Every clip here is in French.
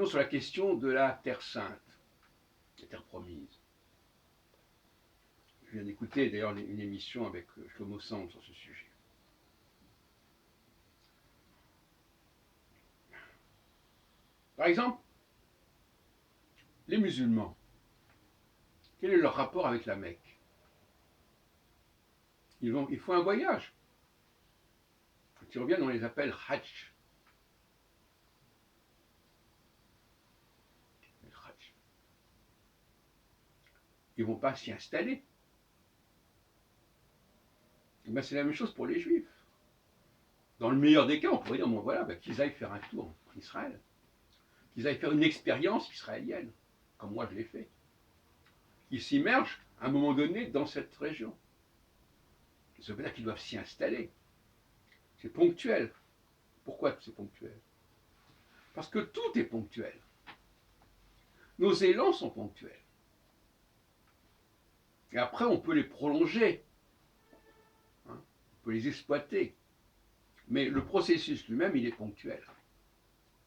revenons sur la question de la Terre Sainte, la Terre promise. Je viens d'écouter d'ailleurs une émission avec Shlomo Sand sur ce sujet. Par exemple, les musulmans, quel est leur rapport avec la Mecque? Ils font un voyage. Quand ils reviennent, on les appelle Hajj. Ils ne vont pas s'y installer. Ben, c'est la même chose pour les Juifs. Dans le meilleur des cas, on pourrait dire, bon voilà, ben, qu'ils aillent faire un tour en Israël. Qu'ils aillent faire une expérience israélienne, comme moi je l'ai fait. Ils s'immergent à un moment donné dans cette région. Ça veut dire qu'ils doivent s'y installer. C'est ponctuel. Pourquoi c'est ponctuel? Parce que tout est ponctuel. Nos élans sont ponctuels. Et après, on peut les prolonger. Hein, on peut les exploiter. Mais le processus lui-même, il est ponctuel.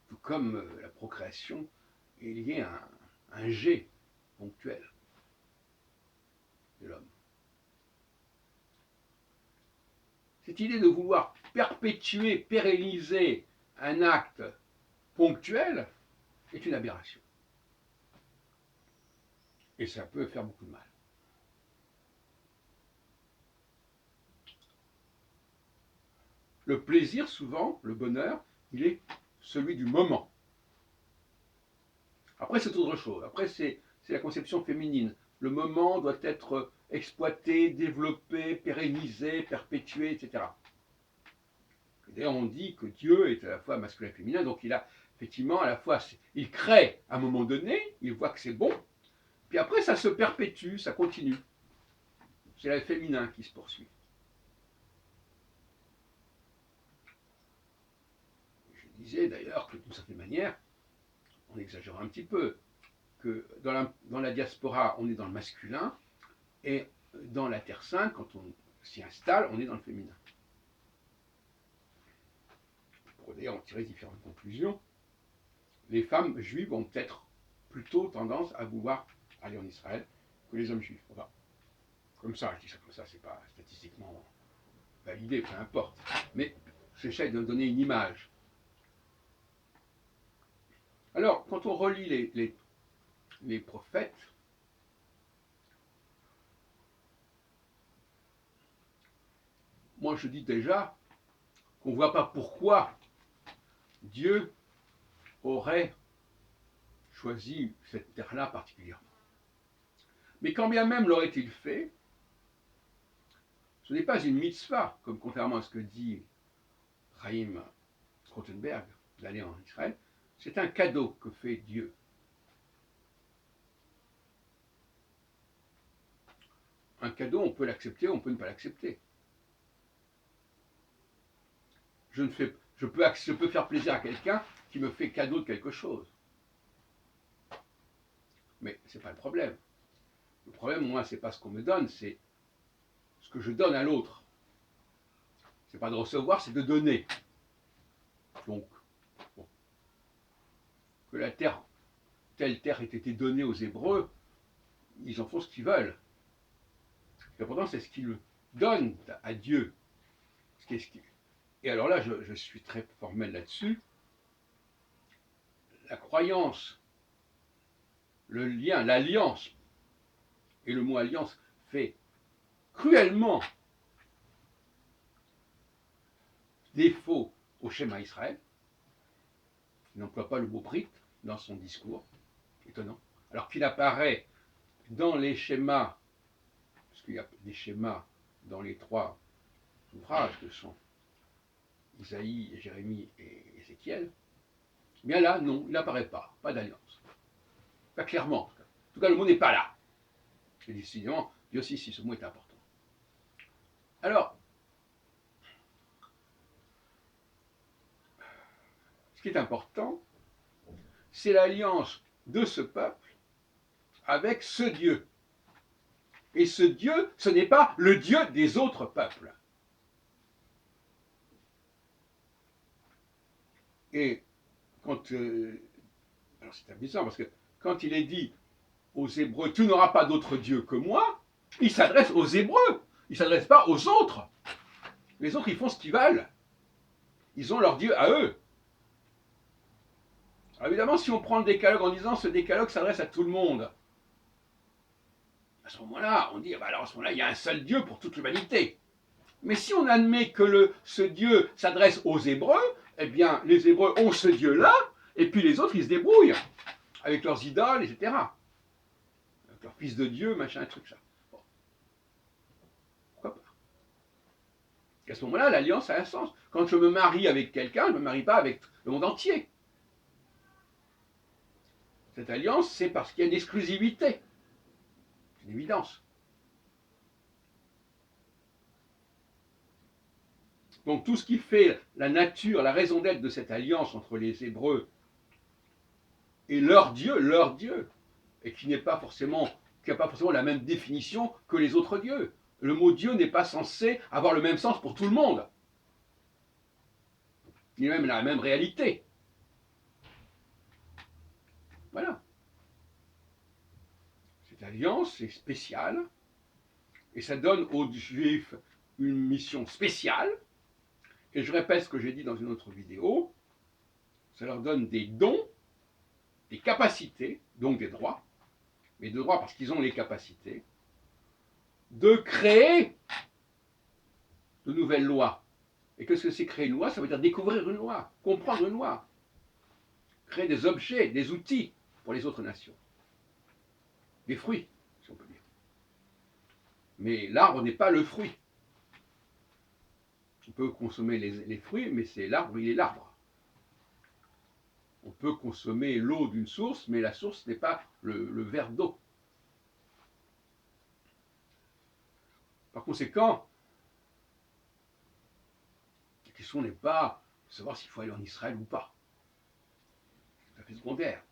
Tout comme la procréation est liée à un jet ponctuel de l'homme. Cette idée de vouloir perpétuer, pérenniser un acte ponctuel est une aberration. Et ça peut faire beaucoup de mal. Le plaisir, souvent, le bonheur, il est celui du moment. Après, c'est autre chose. Après, c'est la conception féminine. Le moment doit être exploité, développé, pérennisé, perpétué, etc. D'ailleurs, on dit que Dieu est à la fois masculin et féminin, donc il a effectivement à la fois, il crée à un moment donné, il voit que c'est bon, puis après ça se perpétue, ça continue. C'est le féminin qui se poursuit. Je disais d'ailleurs que d'une certaine manière, on exagère un petit peu, que dans la diaspora, on est dans le masculin, et dans la Terre Sainte, quand on s'y installe, on est dans le féminin. Pour d'ailleurs en tirer différentes conclusions, les femmes juives ont peut-être plutôt tendance à vouloir aller en Israël que les hommes juifs. Enfin, comme ça, je dis ça comme ça, c'est pas statistiquement validé, peu importe. Mais j'essaie de donner une image. Alors, quand on relit les prophètes, moi je dis déjà qu'on ne voit pas pourquoi Dieu aurait choisi cette terre-là particulièrement. Mais quand bien même l'aurait-il fait, ce n'est pas une mitzvah, comme contrairement à ce que dit Chaim Rothenberg, d'aller en Israël, c'est un cadeau que fait Dieu. Un cadeau, on peut l'accepter, on peut ne pas l'accepter. Je peux faire plaisir à quelqu'un qui me fait cadeau de quelque chose. Mais ce n'est pas le problème. Le problème, moi, ce n'est pas ce qu'on me donne, c'est ce que je donne à l'autre. Ce n'est pas de recevoir, c'est de donner. Donc, bon, que la terre, telle terre ait été donnée aux Hébreux, ils en font ce qu'ils veulent. L'important, c'est ce qu'ils donnent à Dieu. Et alors là, je suis très formel là-dessus. La croyance, le lien, l'alliance, et le mot alliance fait cruellement défaut au schéma Israël. Il n'emploie pas le mot brit dans son discours. Étonnant. Alors qu'il apparaît dans les schémas, parce qu'il y a des schémas dans les trois ouvrages que sont Isaïe, Jérémie et Ézéchiel, bien là, non, il n'apparaît pas d'alliance. Pas clairement. En tout cas, le mot n'est pas là. Et décidément, Dieu aussi, si ce mot est important. Alors, ce qui est important, c'est l'alliance de ce peuple avec ce Dieu. Et ce Dieu, ce n'est pas le Dieu des autres peuples. Et quand Alors c'est amusant parce que quand il est dit aux Hébreux, tu n'auras pas d'autre Dieu que moi, il s'adresse aux Hébreux, il ne s'adresse pas aux autres. Les autres, ils font ce qu'ils veulent. Ils ont leur Dieu à eux. Alors évidemment, si on prend le décalogue en disant ce décalogue s'adresse à tout le monde, à ce moment-là, on dit, bah alors à ce moment-là, il y a un seul Dieu pour toute l'humanité. Mais si on admet que ce Dieu s'adresse aux Hébreux, eh bien, les Hébreux ont ce Dieu-là, et puis les autres, ils se débrouillent avec leurs idoles, etc. Avec leur fils de Dieu, machin, un truc ça. Bon. Pourquoi pas? Et à ce moment-là, l'alliance a un sens. Quand je me marie avec quelqu'un, je ne me marie pas avec le monde entier. Cette alliance, c'est parce qu'il y a une exclusivité. C'est une évidence. Donc tout ce qui fait la nature, la raison d'être de cette alliance entre les Hébreux et leur Dieu, et qui n'a pas forcément la même définition que les autres dieux. Le mot Dieu n'est pas censé avoir le même sens pour tout le monde, ni même la même réalité. Voilà. Cette alliance est spéciale, et ça donne aux Juifs une mission spéciale. Et je répète ce que j'ai dit dans une autre vidéo, ça leur donne des dons, des capacités, donc des droits, mais des droits parce qu'ils ont les capacités, de créer de nouvelles lois. Et qu'est-ce que c'est créer une loi? Ça veut dire découvrir une loi, comprendre une loi, créer des objets, des outils pour les autres nations. Des fruits, si on peut dire. Mais l'arbre n'est pas le fruit. On peut consommer les fruits, mais c'est l'arbre, il est l'arbre. On peut consommer l'eau d'une source, mais la source n'est pas le verre d'eau. Par conséquent, la question n'est pas de savoir s'il faut aller en Israël ou pas. C'est tout à fait secondaire.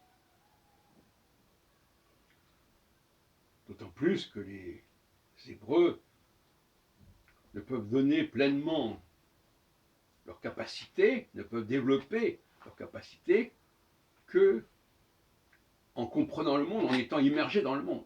D'autant plus que les Hébreux ne peuvent donner pleinement leur capacité, ne peuvent développer leur capacité que en comprenant le monde, en étant immergés dans le monde.